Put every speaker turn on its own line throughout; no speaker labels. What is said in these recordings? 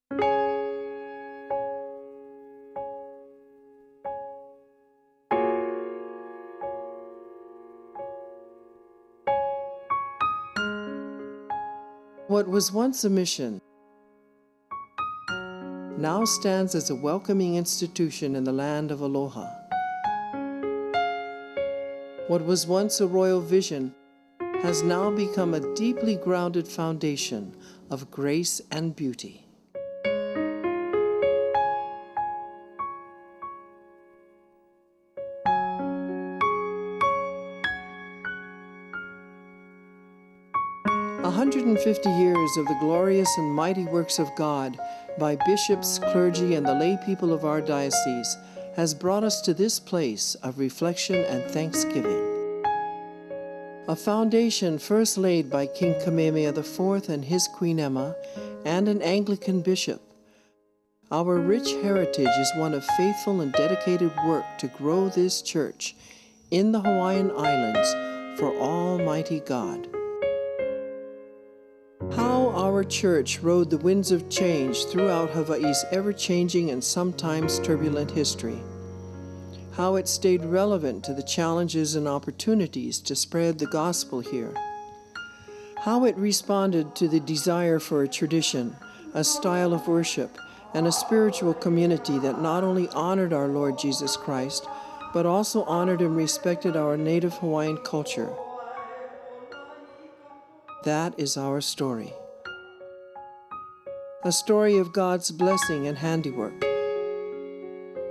What was once a mission now stands as a welcoming institution in the land of aloha. What was once a royal vision has now become a deeply grounded foundation of grace and beauty. A 150 years of the glorious and mighty works of God by bishops, clergy, and the lay people of our diocese has brought us to this place of reflection and thanksgiving. A foundation first laid by King Kamehameha IV and his Queen Emma, and an Anglican bishop. Our rich heritage is one of faithful and dedicated work to grow this church in the Hawaiian Islands for Almighty God. How our church rode the winds of change throughout Hawaii's ever-changing and sometimes turbulent history. How it stayed relevant to the challenges and opportunities to spread the gospel here. How it responded to the desire for a tradition, a style of worship, and a spiritual community that not only honored our Lord Jesus Christ, but also honored and respected our native Hawaiian culture. That is our story. A story of God's blessing and handiwork.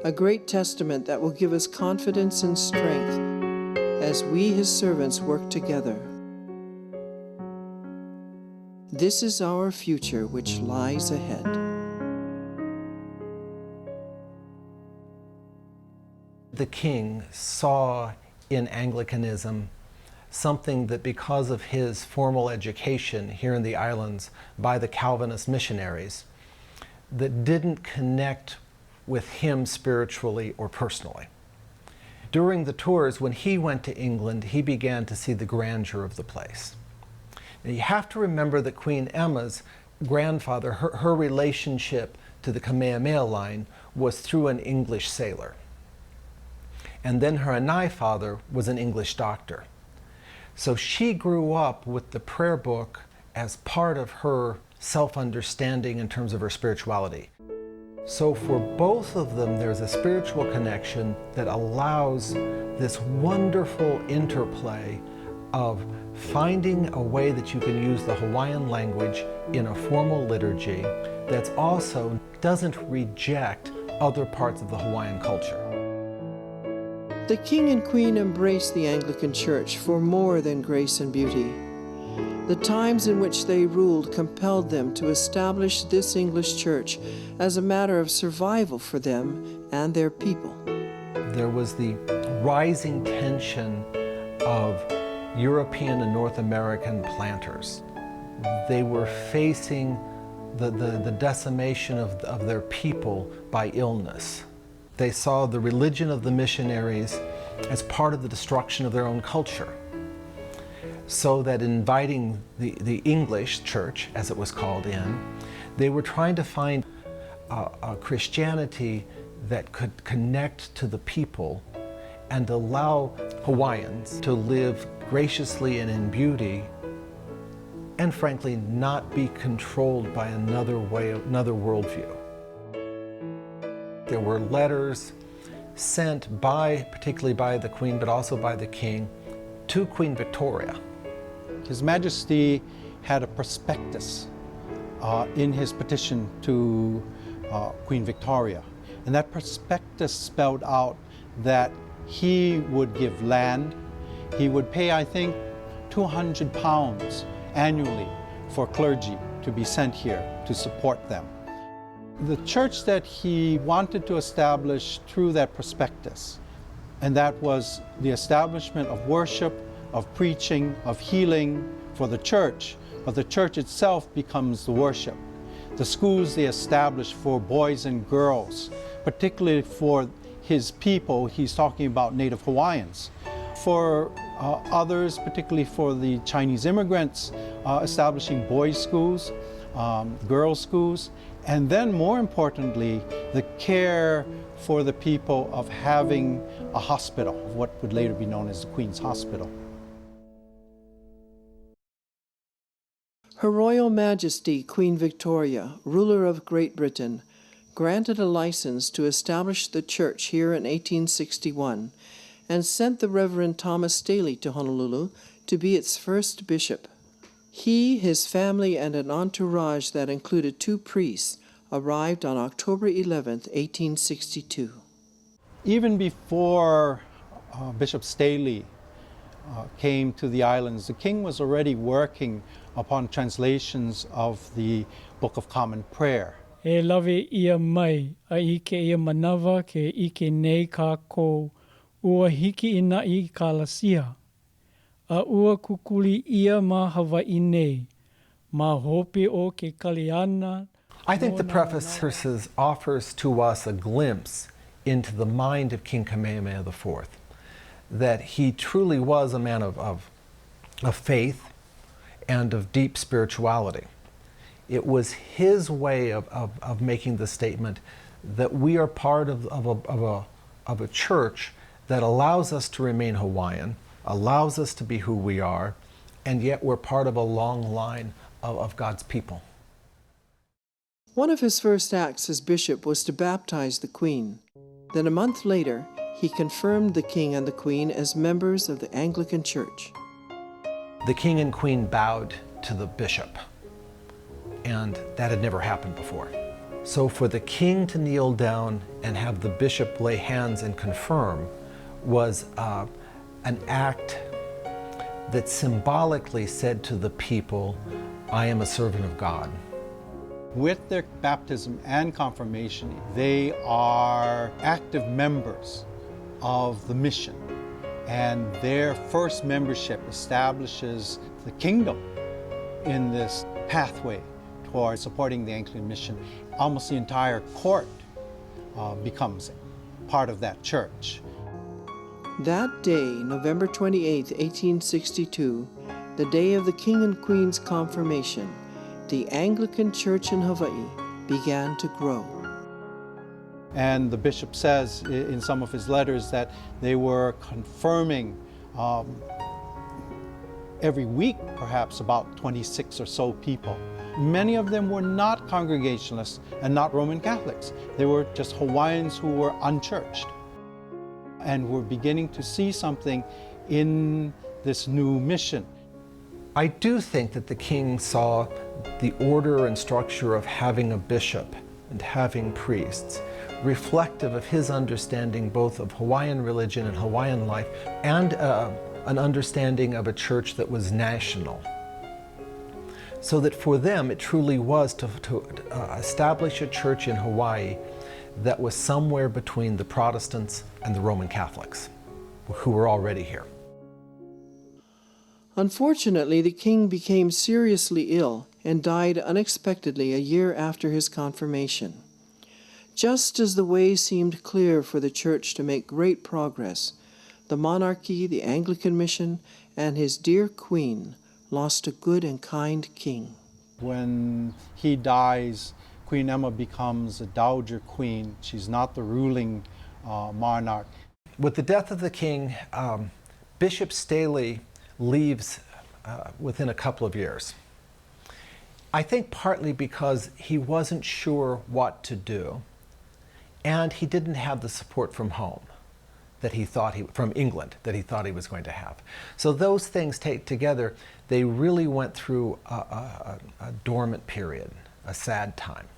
A great testament that will give us confidence and strength as we, His servants, work together. This is our future which lies ahead.
The king saw in Anglicanism something that, because of his formal education here in the islands by the Calvinist missionaries, that didn't connect with him spiritually or personally. During the tours, when he went to England, he began to see the grandeur of the place. Now, you have to remember that Queen Emma's grandfather, her relationship to the Kamehameha line was through an English sailor. And then her Anai father was an English doctor. So she grew up with the prayer book as part of her self-understanding in terms of her spirituality. So for both of them, there's a spiritual connection that allows this wonderful interplay of finding a way that you can use the Hawaiian language in a formal liturgy that's also doesn't reject other parts of the Hawaiian culture.
The King and Queen embraced the Anglican Church for more than grace and beauty. The times in which they ruled compelled them to establish this English church as a matter of survival for them and their people.
There was the rising tension of European and North American planters. They were facing the decimation of their people by illness. They saw the religion of the missionaries as part of the destruction of their own culture. So that inviting the English church, as it was called in, they were trying to find a Christianity that could connect to the people and allow Hawaiians to live graciously and in beauty, and frankly not be controlled by another worldview. There were letters sent particularly by the Queen, but also by the King, to Queen Victoria.
His Majesty had a prospectus in his petition to Queen Victoria. And that prospectus spelled out that he would give land. He would pay, I think, £200 annually for clergy to be sent here to support them. The church that he wanted to establish through that prospectus, and that was the establishment of worship, of preaching, of healing for the church, but the church itself becomes the worship. The schools they established for boys and girls, particularly for his people, he's talking about Native Hawaiians. For others, particularly for the Chinese immigrants, establishing boys' schools, girls' schools, And then more importantly, the care for the people of having a hospital, what would later be known as the Queen's Hospital.
Her Royal Majesty Queen Victoria, ruler of Great Britain, granted a license to establish the church here in 1861 and sent the Reverend Thomas Staley to Honolulu to be its first bishop. He, his family, and an entourage that included 2 priests arrived on October 11, 1862.
Even before Bishop Staley came to the islands, the king was already working upon translations of the Book of Common Prayer.
E lawe ia mai, a ike ia manawa ke ike nei ka ko, ua hiki ina I ka lasia. A ua kukuli ia ma Hawaii nei, ma hope o ke kaliana.
I think the preface offers to us a glimpse into the mind of King Kamehameha IV, that he truly was a man of faith and of deep spirituality. It was his way of making the statement that we are part of a church that allows us to remain Hawaiian, allows us to be who we are, and yet we're part of a long line of God's people.
One of his first acts as bishop was to baptize the Queen. Then a month later, he confirmed the King and the Queen as members of the Anglican Church.
The King and Queen bowed to the bishop, and that had never happened before. So for the king to kneel down and have the bishop lay hands and confirm was an act that symbolically said to the people, I am a servant of God.
With their baptism and confirmation, they are active members of the mission, and their first membership establishes the kingdom in this pathway towards supporting the Anglican mission. Almost the entire court becomes part of that church.
That day, November 28, 1862, the day of the King and Queen's confirmation, the Anglican Church in Hawaii began to grow.
And the bishop says in some of his letters that they were confirming every week, perhaps about 26 or so people. Many of them were not Congregationalists and not Roman Catholics. They were just Hawaiians who were unchurched and were beginning to see something in this new mission.
I do think that the king saw the order and structure of having a bishop and having priests reflective of his understanding both of Hawaiian religion and Hawaiian life, and an understanding of a church that was national. So that for them it truly was to establish a church in Hawaii that was somewhere between the Protestants and the Roman Catholics, who were already here.
Unfortunately, the king became seriously ill and died unexpectedly a year after his confirmation. Just as the way seemed clear for the church to make great progress, the monarchy, the Anglican mission, and his dear queen lost a good and kind king.
When he dies, Queen Emma becomes a dowager queen. She's not the ruling monarch.
With the death of the king, Bishop Staley leaves within a couple of years. I think partly because he wasn't sure what to do, and he didn't have the support from home that he thought from England that he thought he was going to have. So those things together, they really went through a dormant period, a sad time.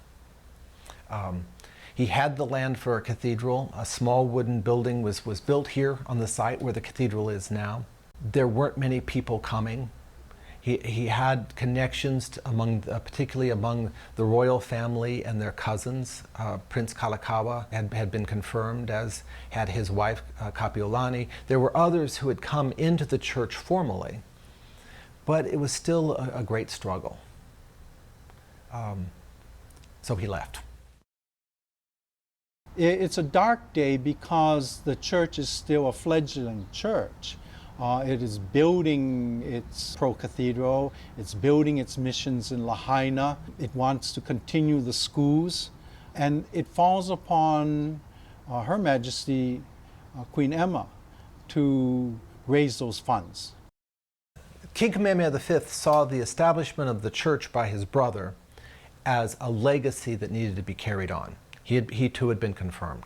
He had the land for a cathedral. A small wooden building was built here on the site where the cathedral is now. There weren't many people coming. He had connections particularly among the royal family and their cousins. Prince Kalakaua had been confirmed, as had his wife Kapiolani. There were others who had come into the church formally, but it was still a great struggle. So he left. It's
a dark day because the church is still a fledgling church. It is building its pro-cathedral, it's building its missions in Lahaina, it wants to continue the schools, and it falls upon Her Majesty Queen Emma to raise those funds.
King Kamehameha V saw the establishment of the church by his brother as a legacy that needed to be carried on. He too had been confirmed.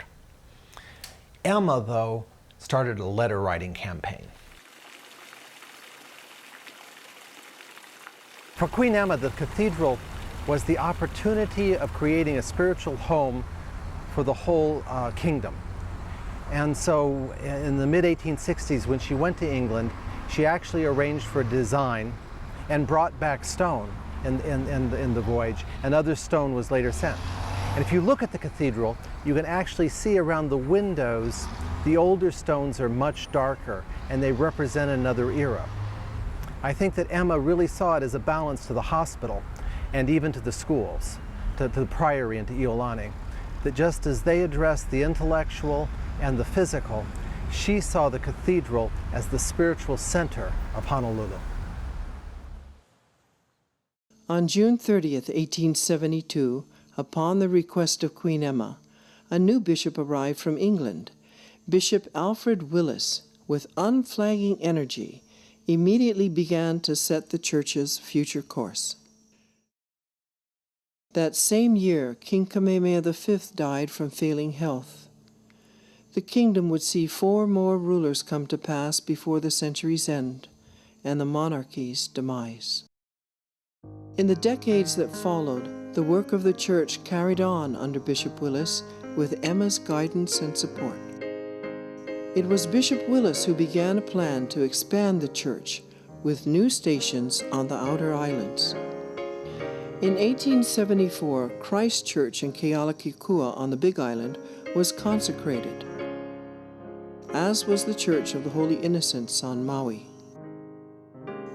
Emma, though, started a letter-writing campaign. For Queen Emma, the cathedral was the opportunity of creating a spiritual home for the whole kingdom. And so in the mid-1860s, when she went to England, she actually arranged for design and brought back stone in the voyage, and other stone was later sent. And if you look at the cathedral, you can actually see around the windows, the older stones are much darker, and they represent another era. I think that Emma really saw it as a balance to the hospital and even to the schools, to the priory and to Iolani, that just as they addressed the intellectual and the physical, she saw the cathedral as the spiritual center of Honolulu.
On June 30th, 1872, upon the request of Queen Emma, a new bishop arrived from England. Bishop Alfred Willis, with unflagging energy, immediately began to set the church's future course. That same year, King Kamehameha V died from failing health. The kingdom would see 4 more rulers come to pass before the century's end, and the monarchy's demise. In the decades that followed, the work of the church carried on under Bishop Willis with Emma's guidance and support. It was Bishop Willis who began a plan to expand the church with new stations on the outer islands. In 1874, Christ Church in Kealakekua on the Big Island was consecrated, as was the Church of the Holy Innocents on Maui.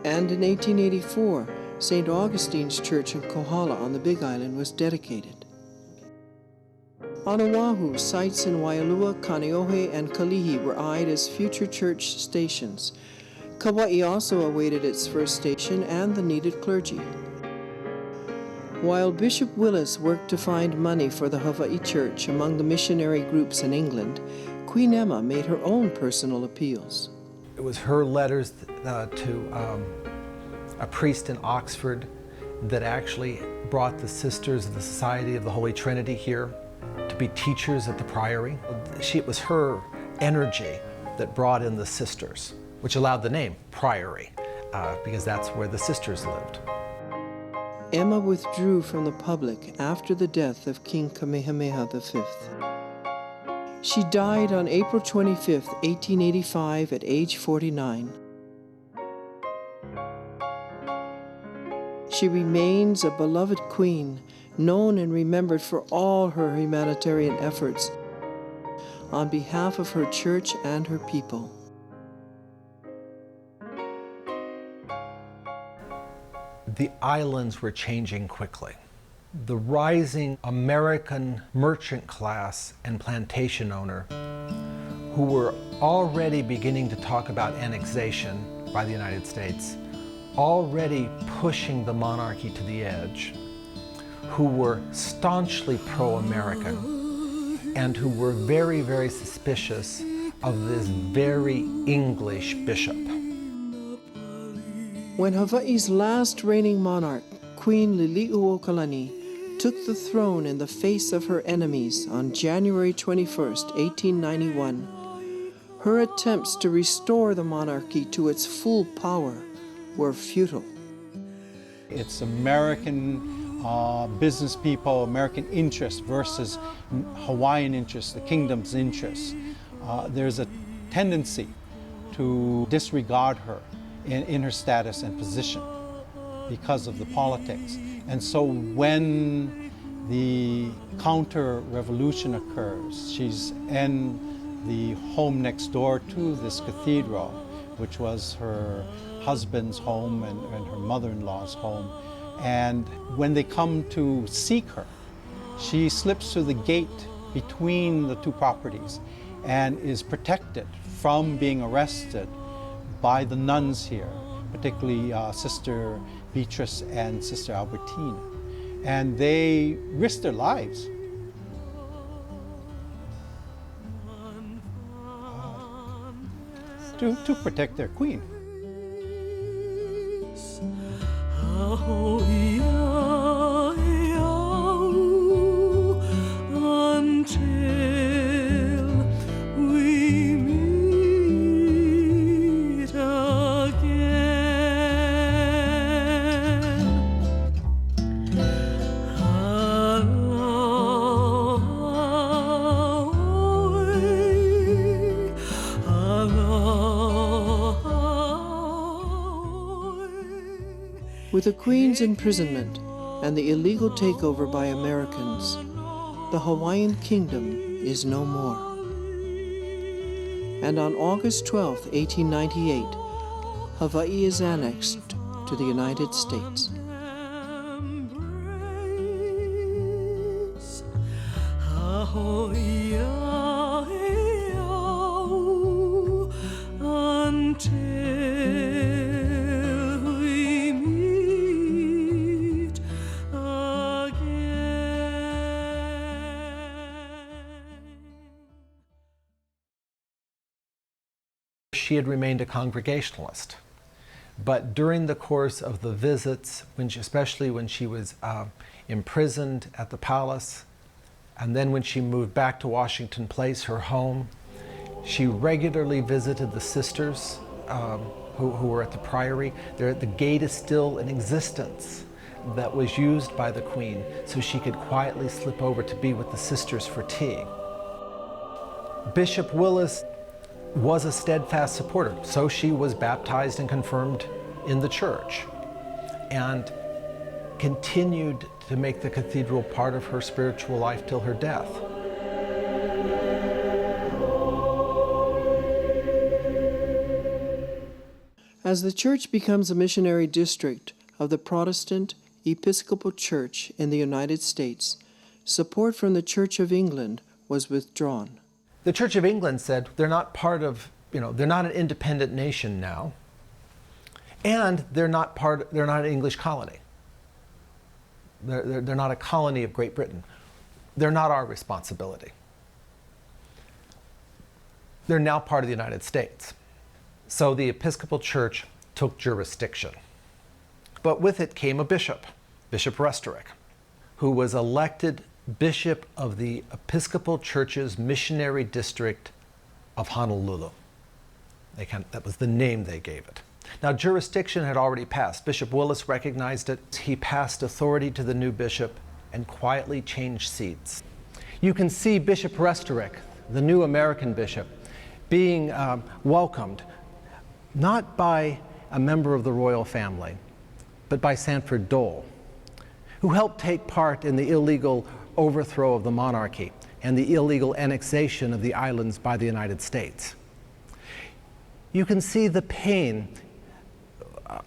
And in 1884, St. Augustine's Church in Kohala on the Big Island was dedicated. On Oahu, sites in Waialua, Kaneohe, and Kalihi were eyed as future church stations. Kauai also awaited its first station and the needed clergy. While Bishop Willis worked to find money for the Hawaii Church among the missionary groups in England, Queen Emma made her own personal appeals.
It was her letters to a priest in Oxford that actually brought the Sisters of the Society of the Holy Trinity here to be teachers at the priory. It was her energy that brought in the sisters, which allowed the name Priory, because that's where the sisters lived.
Emma withdrew from the public after the death of King Kamehameha V. She died on April 25, 1885, at age 49. She remains a beloved queen, known and remembered for all her humanitarian efforts on behalf of her church and her people.
The islands were changing quickly. The rising American merchant class and plantation owner, who were already beginning to talk about annexation by the United States, already pushing the monarchy to the edge, who were staunchly pro-American and who were very, very suspicious of this very English bishop.
When Hawaii's last reigning monarch, Queen Liliuokalani, took the throne in the face of her enemies on January 21, 1891, her attempts to restore the monarchy to its full power were futile.
It's American business people, American interests versus Hawaiian interests, the kingdom's interests. There's a tendency to disregard her in her status and position because of the politics. And so when the counter-revolution occurs, she's in the home next door to this cathedral, which was her husband's home and her mother-in-law's home. And when they come to seek her, she slips through the gate between the two properties and is protected from being arrested by the nuns here, particularly Sister Beatrice and Sister Albertine. And they risked their lives to protect their queen.
With the Queen's imprisonment and the illegal takeover by Americans, the Hawaiian Kingdom is no more. And on August 12, 1898, Hawaii is annexed to the United States.
She had remained a Congregationalist, but during the course of the visits, especially when she was imprisoned at the palace, and then when she moved back to Washington Place, her home, she regularly visited the sisters who were at the priory. The gate is still in existence that was used by the Queen, so she could quietly slip over to be with the sisters for tea. Bishop Willis was a steadfast supporter, so she was baptized and confirmed in the church and continued to make the cathedral part of her spiritual life till her death.
As the church becomes a missionary district of the Protestant Episcopal Church in the United States, support from the Church of England was withdrawn.
The Church of England said they're not part of, they're not an independent nation now, and they're not an English colony. They're not a colony of Great Britain. They're not our responsibility. They're now part of the United States. So the Episcopal Church took jurisdiction. But with it came a bishop, Bishop Restorick, who was elected Bishop of the Episcopal Church's missionary district of Honolulu. That was the name they gave it. Now, jurisdiction had already passed. Bishop Willis recognized it. He passed authority to the new bishop and quietly changed seats. You can see Bishop Restorick, the new American bishop, being welcomed not by a member of the royal family, but by Sanford Dole, who helped take part in the illegal overthrow of the monarchy and the illegal annexation of the islands by the United States. You can see the pain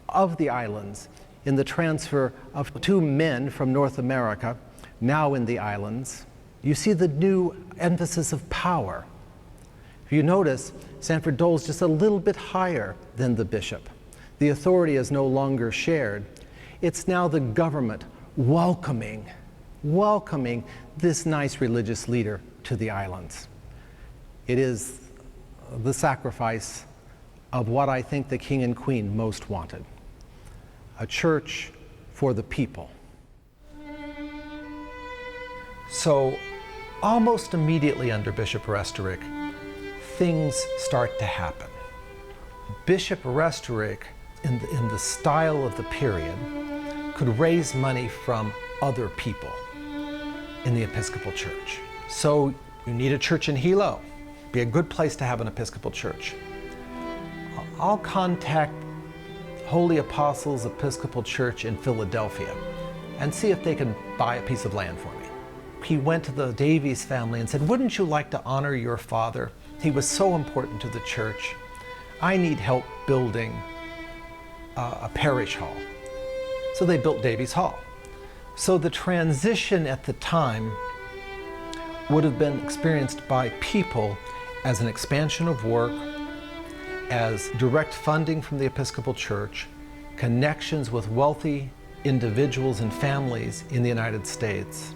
of the islands in the transfer of two men from North America, now in the islands. You see the new emphasis of power. If you notice, Sanford Dole is just a little bit higher than the bishop. The authority is no longer shared. It's now the government welcoming this nice religious leader to the islands. It is the sacrifice of what I think the King and Queen most wanted, a church for the people. So almost immediately under Bishop Restorick, things start to happen. Bishop Restorick, in the style of the period, could raise money from other people in the Episcopal Church. So you need a church in Hilo. Be a good place to have an Episcopal Church. I'll contact Holy Apostles Episcopal Church in Philadelphia and see if they can buy a piece of land for me. He went to the Davies family and said, "Wouldn't you like to honor your father? He was so important to the church. I need help building a parish hall." So they built Davies Hall. So the transition at the time would have been experienced by people as an expansion of work as direct funding from the Episcopal Church, connections with wealthy individuals and families in the United States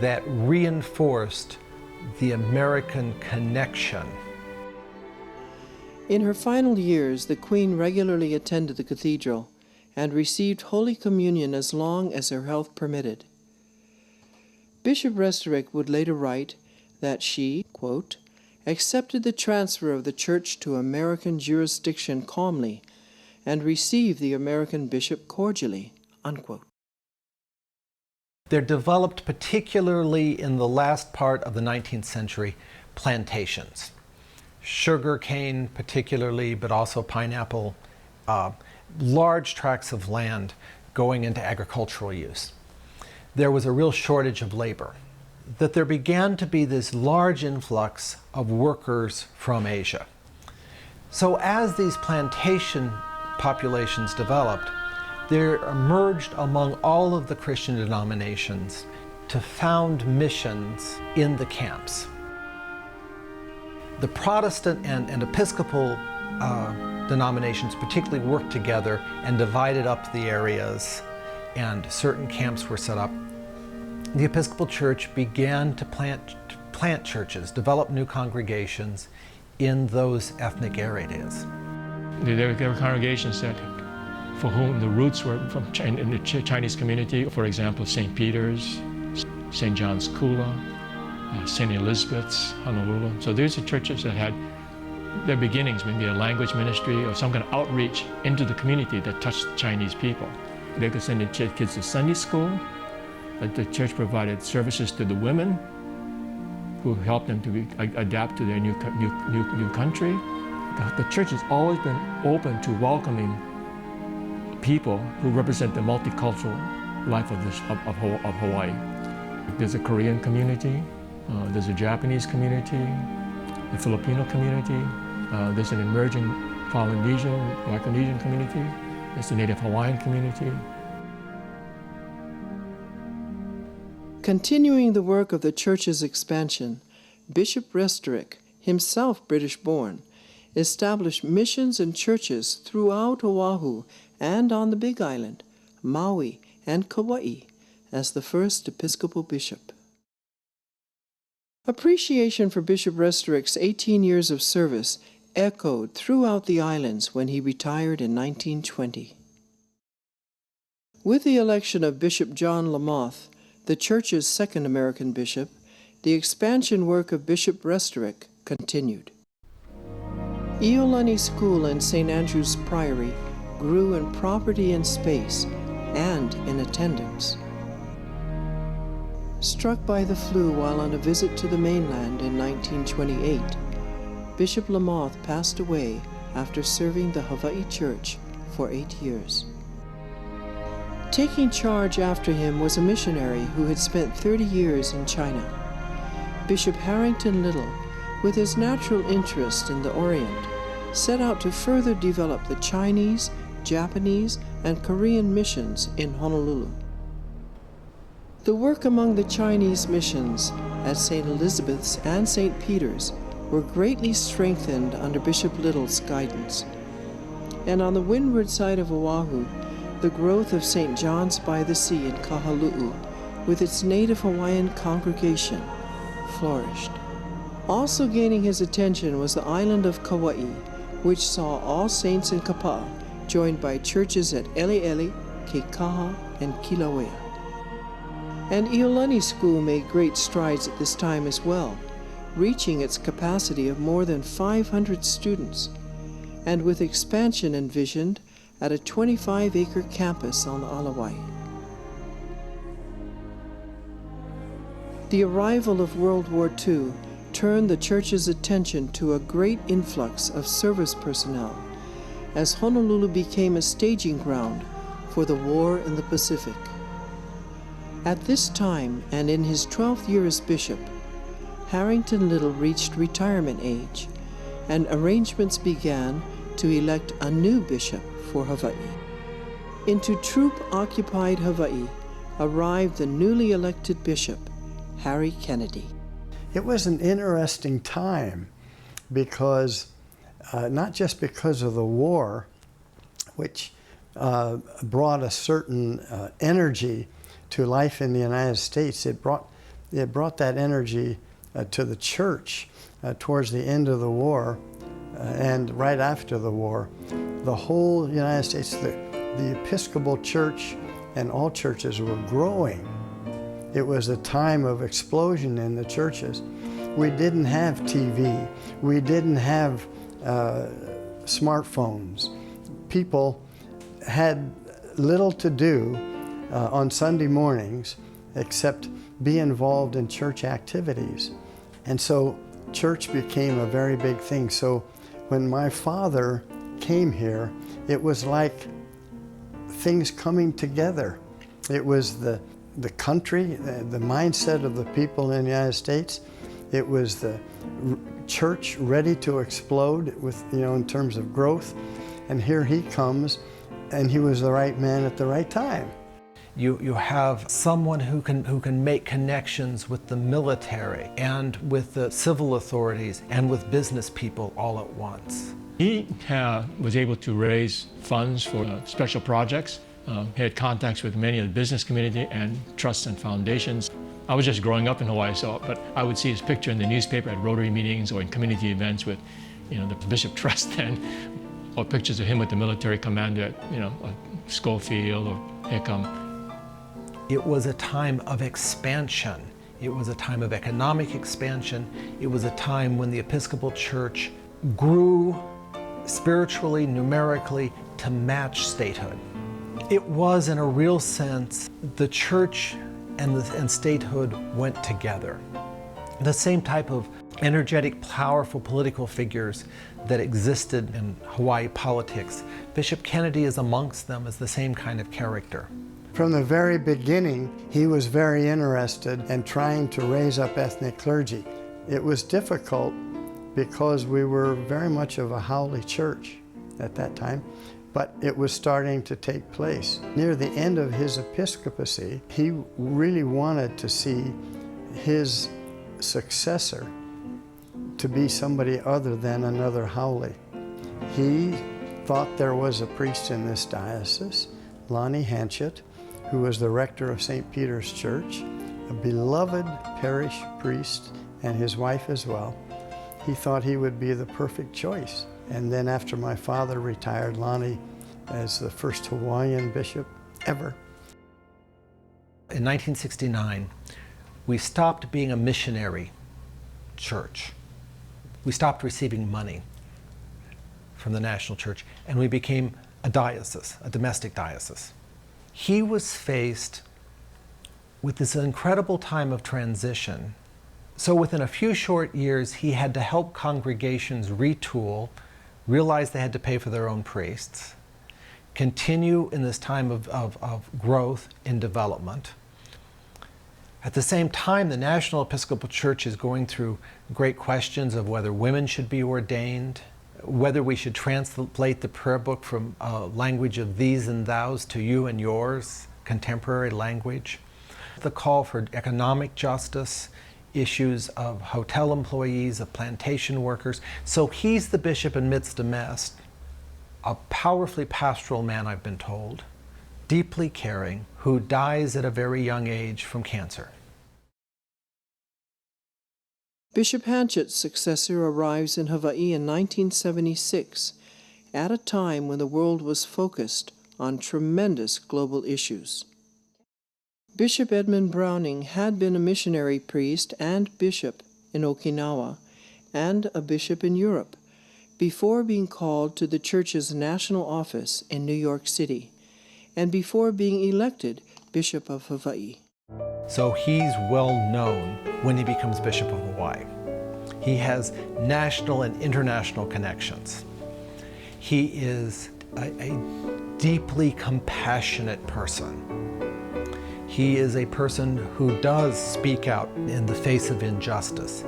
that reinforced the American connection.
In her final years, the Queen regularly attended the cathedral and received Holy Communion as long as her health permitted. Bishop Restorick would later write that she, quote, accepted the transfer of the Church to American jurisdiction calmly and received the American bishop cordially, unquote.
There developed, particularly in the last part of the 19th century, plantations. Sugar cane particularly, but also pineapple, large tracts of land going into agricultural use. There was a real shortage of labor, that there began to be this large influx of workers from Asia. So as these plantation populations developed, there emerged among all of the Christian denominations to found missions in the camps. The Protestant and Episcopal denominations particularly worked together and divided up the areas, and certain camps were set up. The Episcopal Church began to plant churches, develop new congregations in those ethnic areas.
There were congregations that, for whom the roots were from in the Chinese community, for example, St. Peter's, St. John's Kula, St. Elizabeth's, Honolulu. So these are churches that had their beginnings, maybe a language ministry or some kind of outreach into the community that touched Chinese people. They could send their kids to Sunday school. The church provided services to the women who helped them to adapt to their new country. The church has always been open to welcoming people who represent the multicultural life of Hawaii. There's a Korean community, there's a Japanese community, a Filipino community, there's an emerging Polynesian, Micronesian community, there's a Native Hawaiian community.
Continuing the work of the Church's expansion, Bishop Restorick, himself British-born, established missions and churches throughout Oahu and on the Big Island, Maui, and Kauai as the first Episcopal bishop. Appreciation for Bishop Restorick's 18 years of service echoed throughout the islands when he retired in 1920. With the election of Bishop John Lamoth, the Church's second American bishop, the expansion work of Bishop Restorick continued. Iolani School and St. Andrew's Priory grew in property and space and in attendance. Struck by the flu while on a visit to the mainland in 1928, Bishop Lamoth passed away after serving the Hawaii Church for 8 years. Taking charge after him was a missionary who had spent 30 years in China. Bishop Harrington Little, with his natural interest in the Orient, set out to further develop the Chinese, Japanese, and Korean missions in Honolulu. The work among the Chinese missions at St. Elizabeth's and St. Peter's were greatly strengthened under Bishop Little's guidance. And on the windward side of Oahu, the growth of St. John's by the Sea in Kahalu'u, with its native Hawaiian congregation, flourished. Also gaining his attention was the island of Kauai, which saw All Saints in Kapa'a, joined by churches at Ele'ele, Keikaha, and Kilauea. And Iolani School made great strides at this time as well, reaching its capacity of more than 500 students, and with expansion envisioned at a 25-acre campus on Alawai. The arrival of World War II turned the Church's attention to a great influx of service personnel as Honolulu became a staging ground for the war in the Pacific. At this time, and in his 12th year as bishop, Harrington Little reached retirement age, and arrangements began to elect a new bishop for Hawaii. Into troop-occupied Hawaii arrived the newly elected bishop, Harry Kennedy.
It was an interesting time because not just because of the war, which brought a certain energy to life in the United States. It brought that energy to the church towards the end of the war and right after the war. The whole United States, the Episcopal Church and all churches were growing. It was a time of explosion in the churches. We didn't have TV. We didn't have smartphones. People had little to do on Sunday mornings except be involved in church activities. And so church became a very big thing. So when my father came here, it was like things coming together. It was the country, the mindset of the people in the United States. It was the church ready to explode with, in terms of growth. And here he comes, and he was the right man at the right time.
You have someone who can make connections with the military and with the civil authorities and with business people all at once.
He was able to raise funds for special projects. He had contacts with many of the business community and trusts and foundations. I was just growing up in Hawaii, but I would see his picture in the newspaper at Rotary meetings or in community events with, the Bishop Trust then, or pictures of him with the military commander at, Schofield or Hickam.
It was a time of expansion. It was a time of economic expansion. It was a time when the Episcopal Church grew spiritually, numerically, to match statehood. It was, in a real sense, the church and statehood went together. The same type of energetic, powerful political figures that existed in Hawaii politics. Bishop Kennedy is amongst them as the same kind of character.
From the very beginning, he was very interested in trying to raise up ethnic clergy. It was difficult because we were very much of a haole church at that time, but it was starting to take place. Near the end of his episcopacy, he really wanted to see his successor to be somebody other than another haole. He thought there was a priest in this diocese, Lonnie Hanchett, who was the rector of St. Peter's Church, a beloved parish priest, and his wife as well. He thought he would be the perfect choice. And then after my father retired, Lonnie as the first Hawaiian bishop ever.
In 1969, we stopped being a missionary church. We stopped receiving money from the national church, and we became a diocese, a domestic diocese. He was faced with this incredible time of transition. So within a few short years, he had to help congregations retool, realize they had to pay for their own priests, continue in this time of growth and development. At the same time, the National Episcopal Church is going through great questions of whether women should be ordained, whether we should translate the prayer book from language of these and thous to you and yours, contemporary language. The call for economic justice, issues of hotel employees, of plantation workers. So he's the bishop amidst a mess, a powerfully pastoral man, I've been told, deeply caring, who dies at a very young age from cancer.
Bishop Hanchett's successor arrives in Hawaii in 1976, at a time when the world was focused on tremendous global issues. Bishop Edmund Browning had been a missionary priest and bishop in Okinawa and a bishop in Europe before being called to the church's national office in New York City and before being elected Bishop of Hawaii.
So he's well known when he becomes Bishop of Hawaii. He has national and international connections. He is a deeply compassionate person. He is a person who does speak out in the face of injustice.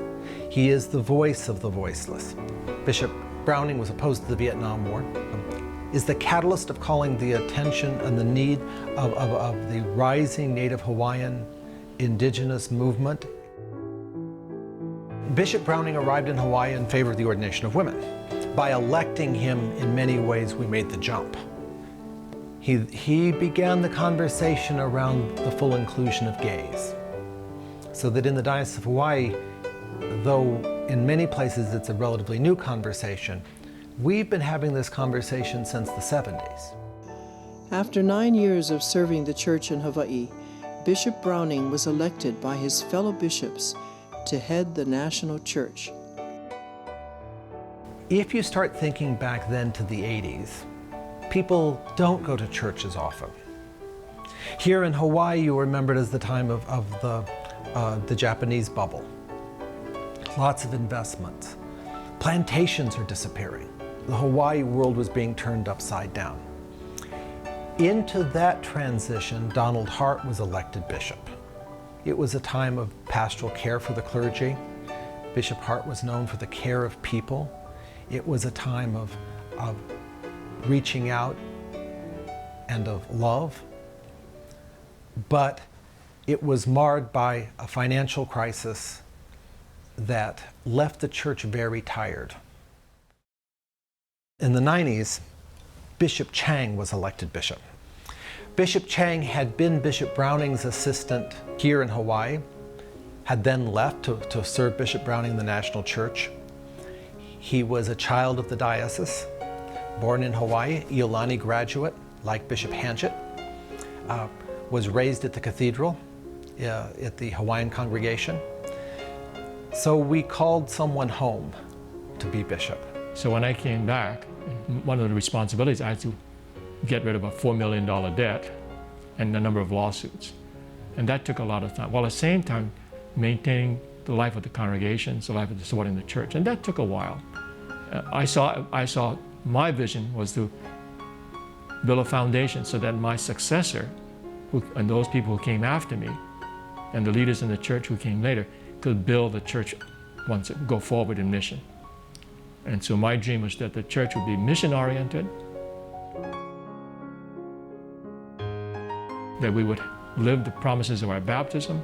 He is the voice of the voiceless. Bishop Browning was opposed to the Vietnam War, is the catalyst of calling the attention and the need of the rising Native Hawaiian indigenous movement. Bishop Browning arrived in Hawaii in favor of the ordination of women. By electing him, in many ways, we made the jump. He began the conversation around the full inclusion of gays. So that in the Diocese of Hawaii, though in many places it's a relatively new conversation, we've been having this conversation since the 70s.
After 9 years of serving the church in Hawaii, Bishop Browning was elected by his fellow bishops to head the national church.
If you start thinking back then to the 80s, people don't go to church as often. Here in Hawaii, you remember it as the time of the Japanese bubble. Lots of investments. Plantations are disappearing. The Hawaii world was being turned upside down. Into that transition, Donald Hart was elected bishop. It was a time of pastoral care for the clergy. Bishop Hart was known for the care of people. It was a time of reaching out and of love. But it was marred by a financial crisis that left the church very tired. In the 90s, Bishop Chang was elected bishop. Bishop Chang had been Bishop Browning's assistant here in Hawaii, had then left to serve Bishop Browning in the National Church. He was a child of the diocese, born in Hawaii, Iolani graduate, like Bishop Hanchett, was raised at the cathedral, at the Hawaiian congregation. So we called someone home to be bishop.
So when I came back, one of the responsibilities, I had to get rid of a $4 million debt and a number of lawsuits. And that took a lot of time, while at the same time maintaining the life of the congregations, the life of supporting the church. And that took a while. I saw my vision was to build a foundation so that my successor, and those people who came after me, and the leaders in the church who came later, could build the church once it go forward in mission. And so my dream was that the church would be mission-oriented, that we would live the promises of our baptism,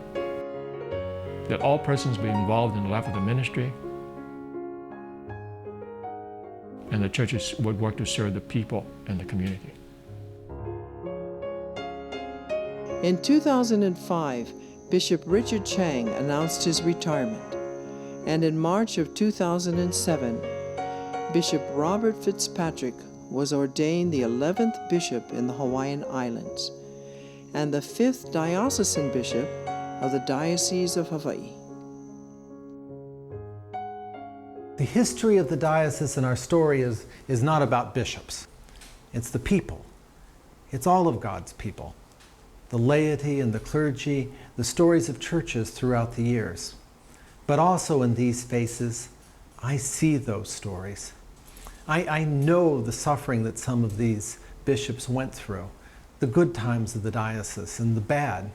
that all persons be involved in the life of the ministry, and the churches would work to serve the people and the community.
In 2005, Bishop Richard Chang announced his retirement, and in March of 2007, Bishop Robert Fitzpatrick was ordained the 11th bishop in the Hawaiian Islands and the 5th diocesan bishop of the Diocese of Hawaii.
The history of the diocese in our story is not about bishops. It's the people. It's all of God's people. The laity and the clergy, the stories of churches throughout the years. But also in these faces, I see those stories. I know the suffering that some of these bishops went through, the good times of the diocese and the bad.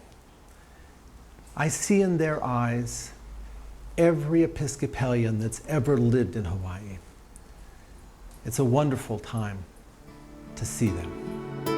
I see in their eyes every Episcopalian that's ever lived in Hawaii. It's a wonderful time to see them.